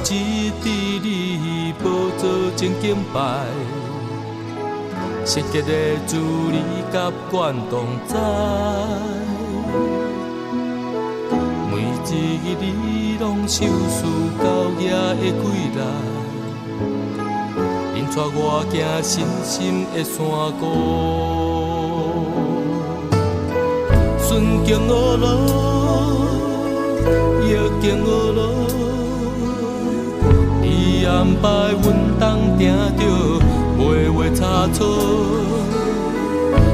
一滴你无做真经败，失结的自你甲惯同在，每一日你拢受事到夜的归来，因带我行深深的山谷，顺境恶路，逆境恶路。你安排阮当定着袂话差错，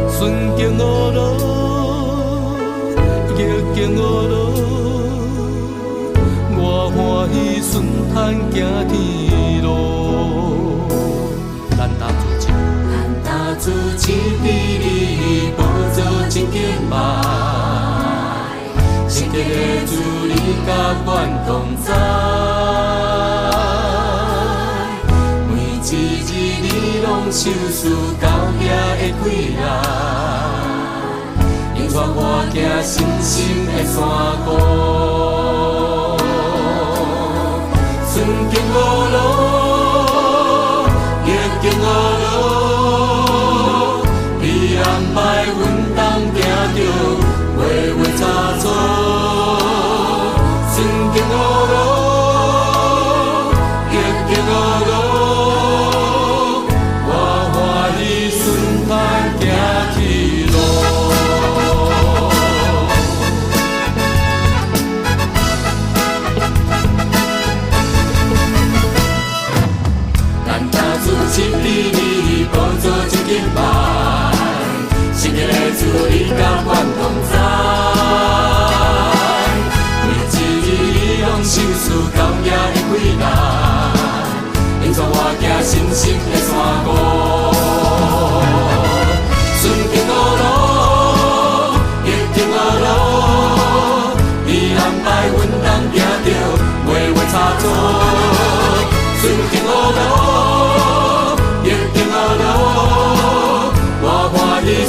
顺境恶路，逆境恶路，我欢喜顺坦行天路。咱搭出一比你无做真经败，失结的主你甲阮同在。受事到夜的归来，因带我行深深的山谷，顺境恶路，逆境恶路，你安排阮当行着袂话差错，顺境恶路，逆境恶路。一比你无做真经败，失结的主你甲阮同在，每一日你拢受事到夜的归来，因带我行深深的山谷，顺境恶路，逆境恶路，你安排阮当行着袂话差错，顺境恶路。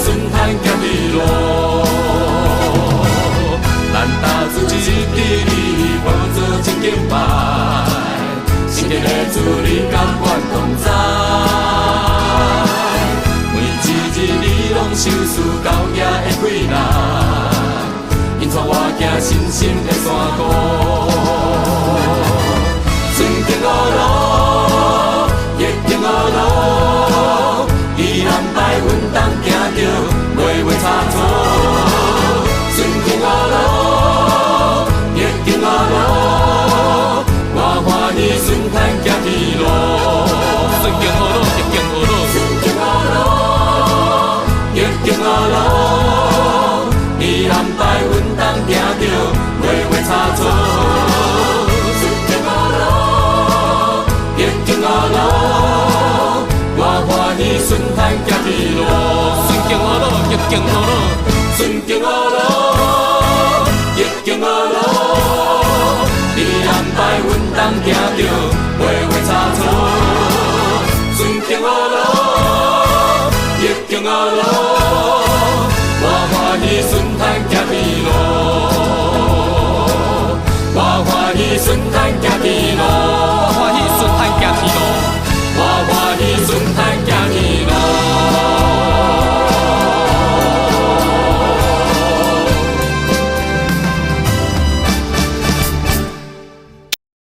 顺坦行天路，咱搭出一滴你无做真经败，失结的主你甲阮同在，每一日你拢受事到夜的归来，因带我行深深的山谷，顺境恶路，逆境恶路，你安排阮当行着袂话差错，顺境恶路，逆境恶路，我欢喜顺坦行天路，顺境恶路，逆境恶路，顺境恶路，逆境恶路，你安排阮当行着袂话差错，顺境恶路，逆境恶路，我欢喜顺坦行天路。顺境恶路，逆境恶路，顺境恶路，逆境恶路，你安排阮当行着袂话差错，顺境恶路，逆境恶路。